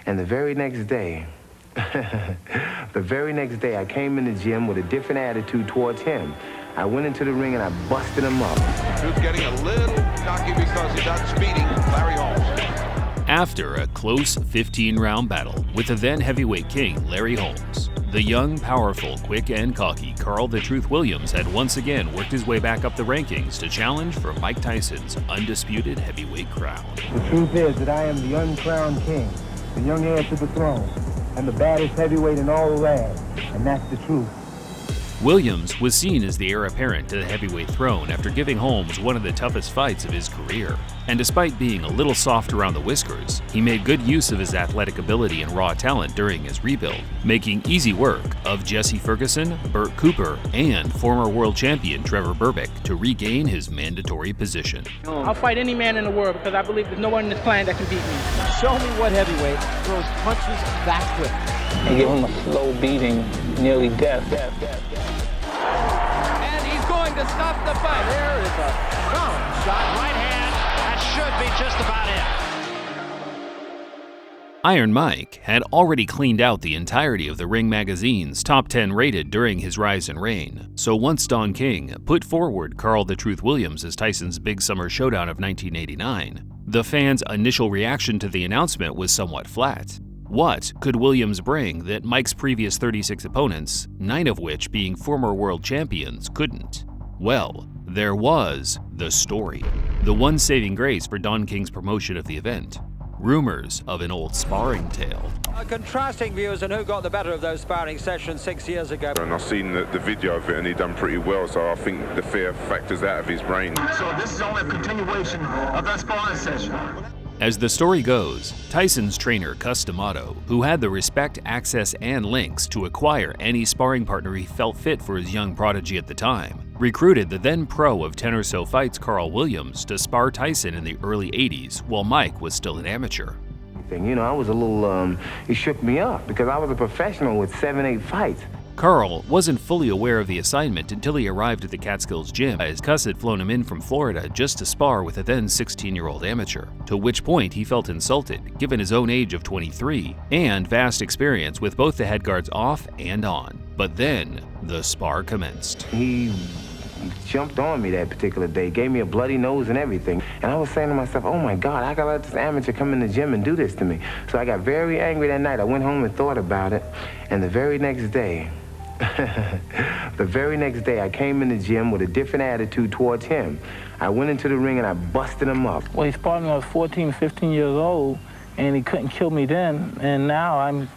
And the very next day, I came in the gym with a different attitude towards him. I went into the ring and I busted him up. Truth getting a little cocky because he's outspeeding Larry Holmes. After a close 15-round battle with the then heavyweight king Larry Holmes, the young, powerful, quick, and cocky Carl "The Truth" Williams had once again worked his way back up the rankings to challenge for Mike Tyson's undisputed heavyweight crown. The truth is that I am the uncrowned king, the young heir to the throne, and the baddest heavyweight in all the land, and that's the truth. Williams was seen as the heir apparent to the heavyweight throne after giving Holmes one of the toughest fights of his career. And despite being a little soft around the whiskers, he made good use of his athletic ability and raw talent during his rebuild, making easy work of Jesse Ferguson, Burt Cooper, and former world champion Trevor Berbick to regain his mandatory position. I'll fight any man in the world because I believe there's no one in this planet that can beat me. Show me what heavyweight throws punches that quick. And give him a slow beating, nearly death. And he's going to stop the fight. There is a strong shot. Right hand. That should be just about it. Iron Mike had already cleaned out the entirety of the Ring magazine's top 10 rated during his rise and reign, so once Don King put forward Carl "The Truth" Williams as Tyson's Big Summer Showdown of 1989, the fans' initial reaction to the announcement was somewhat flat. What could Williams bring that Mike's previous 36 opponents, 9 of which being former world champions, couldn't? Well, there was the story, the one saving grace for Don King's promotion of the event. Rumors of an old sparring tale. Contrasting views on who got the better of those sparring sessions 6 years ago. And I've seen the video of it and he done pretty well, so I think the fear factor's out of his brain. So this is only a continuation of that sparring session. As the story goes, Tyson's trainer, Cus D'Amato, who had the respect, access, and links to acquire any sparring partner he felt fit for his young prodigy at the time, recruited the then pro of 10 or so fights Carl Williams to spar Tyson in the early 80s while Mike was still an amateur. You know, I was a little, it shook me up because I was a professional with 7, 8 fights. Carl wasn't fully aware of the assignment until he arrived at the Catskills gym, as Cus had flown him in from Florida just to spar with a then 16-year-old amateur, to which point he felt insulted given his own age of 23 and vast experience with both the head guards off and on. But then, the spar commenced. He jumped on me that particular day, gave me a bloody nose and everything. And I was saying to myself, oh my God, I gotta let this amateur come in the gym and do this to me. So I got very angry that night. I went home and thought about it. And the very next day, I came in the gym with a different attitude towards him. I went into the ring and I busted him up. Well, he sparred me when I was 14, 15 years old, and he couldn't kill me then. And now I'm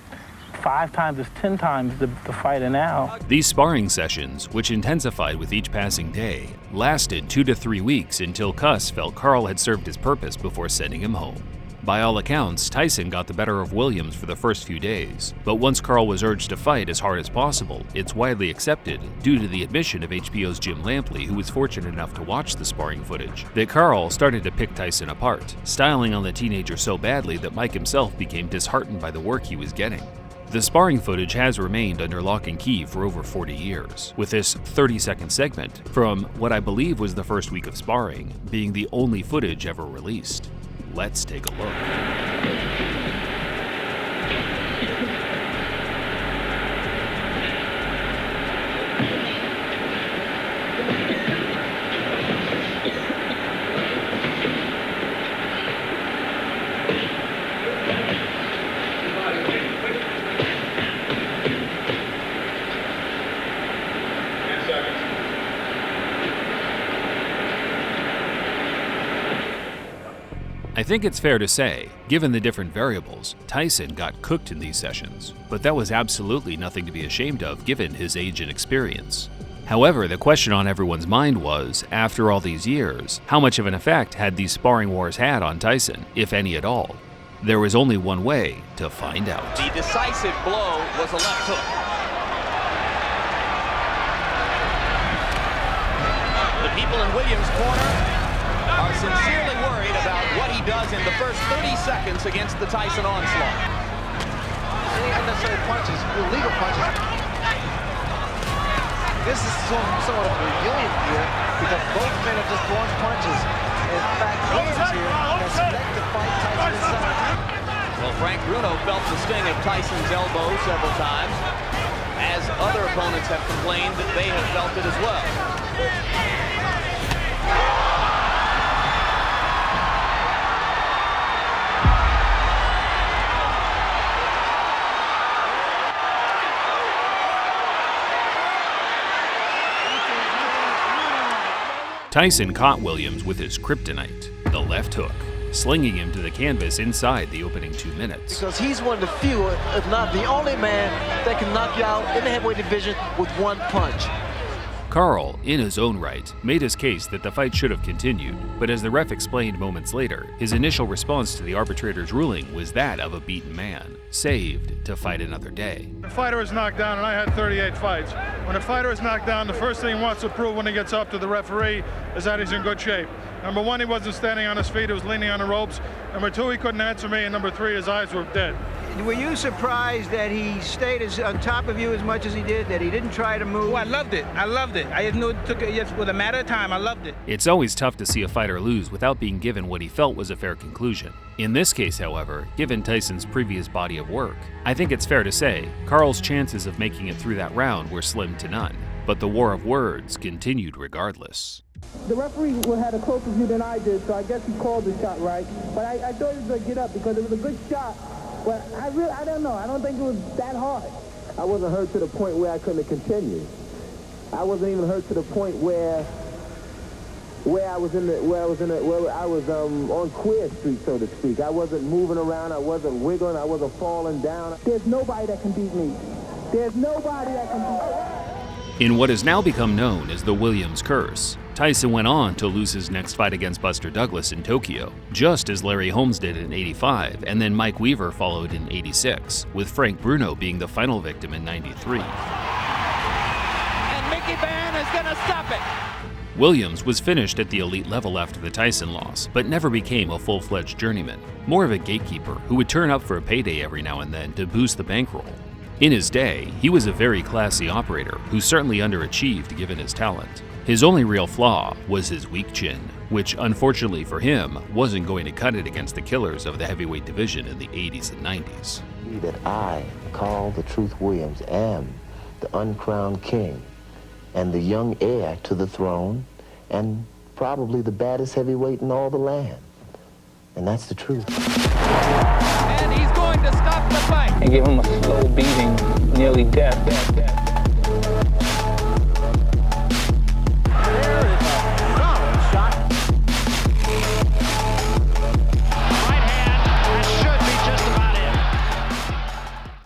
5 times to 10 times the fighter now. These sparring sessions, which intensified with each passing day, lasted 2 to 3 weeks until Cus felt Carl had served his purpose before sending him home. By all accounts, Tyson got the better of Williams for the first few days, but once Carl was urged to fight as hard as possible, it's widely accepted, due to the admission of HBO's Jim Lampley, who was fortunate enough to watch the sparring footage, that Carl started to pick Tyson apart, styling on the teenager so badly that Mike himself became disheartened by the work he was getting. The sparring footage has remained under lock and key for over 40 years, with this 30-second segment, from what I believe was the first week of sparring, being the only footage ever released. Let's take a look. I think it's fair to say, given the different variables, Tyson got cooked in these sessions, but that was absolutely nothing to be ashamed of given his age and experience. However, the question on everyone's mind was, after all these years, how much of an effect had these sparring wars had on Tyson, if any at all? There was only one way to find out. The decisive blow was a left hook. The people in Williams' corner are sincerely worried about what he does in the first 30 seconds against the Tyson onslaught. Any unnecessary punches, illegal punches. This is somewhat of a reunion here because both men are just throwing punches. In fact, Williams here has selected to fight Tyson inside. Well, Frank Bruno felt the sting of Tyson's elbow several times, as other opponents have complained that they have felt it as well. Tyson caught Williams with his kryptonite, the left hook, slinging him to the canvas inside the opening 2 minutes. Because he's one of the few, if not the only man, that can knock you out in the heavyweight division with one punch. Carl, in his own right, made his case that the fight should have continued, but as the ref explained moments later, his initial response to the arbitrator's ruling was that of a beaten man, saved to fight another day. The fighter is knocked down, and I had 38 fights. When a fighter is knocked down, the first thing he wants to prove when he gets up to the referee is that he's in good shape. Number one, he wasn't standing on his feet, he was leaning on the ropes. Number two, he couldn't answer me, and number three, his eyes were dead. Were you surprised that he stayed on top of you as much as he did, that he didn't try to move? Oh, I loved it. I loved it. I just knew it took it just with a matter of time. I loved it. It's always tough to see a fighter lose without being given what he felt was a fair conclusion. In this case, however, given Tyson's previous body of work, I think it's fair to say Carl's chances of making it through that round were slim to none. But the war of words continued regardless. The referee had a closer view than I did, so I guess he called the shot right. But I thought he was going to get up because it was a good shot. But I don't know. I don't think it was that hard. I wasn't hurt to the point where I couldn't continue. I wasn't even hurt to the point where I was on Queer Street, so to speak. I wasn't moving around. I wasn't wiggling. I wasn't falling down. There's nobody that can beat me. There's nobody that can beat me. In what has now become known as the Williams curse, Tyson went on to lose his next fight against Buster Douglas in Tokyo, just as Larry Holmes did in '85, and then Mike Weaver followed in '86, with Frank Bruno being the final victim in '93. And Mickey Van is going to stop it. Williams was finished at the elite level after the Tyson loss, but never became a full-fledged journeyman, more of a gatekeeper who would turn up for a payday every now and then to boost the bankroll. In his day, he was a very classy operator who certainly underachieved given his talent. His only real flaw was his weak chin, which unfortunately for him wasn't going to cut it against the killers of the heavyweight division in the 80s and 90s. That I, Carl the Truth Williams, am the uncrowned king and the young heir to the throne and probably the baddest heavyweight in all the land. And that's the truth. And he's going to stop the fight. And give him a slow beating, nearly death.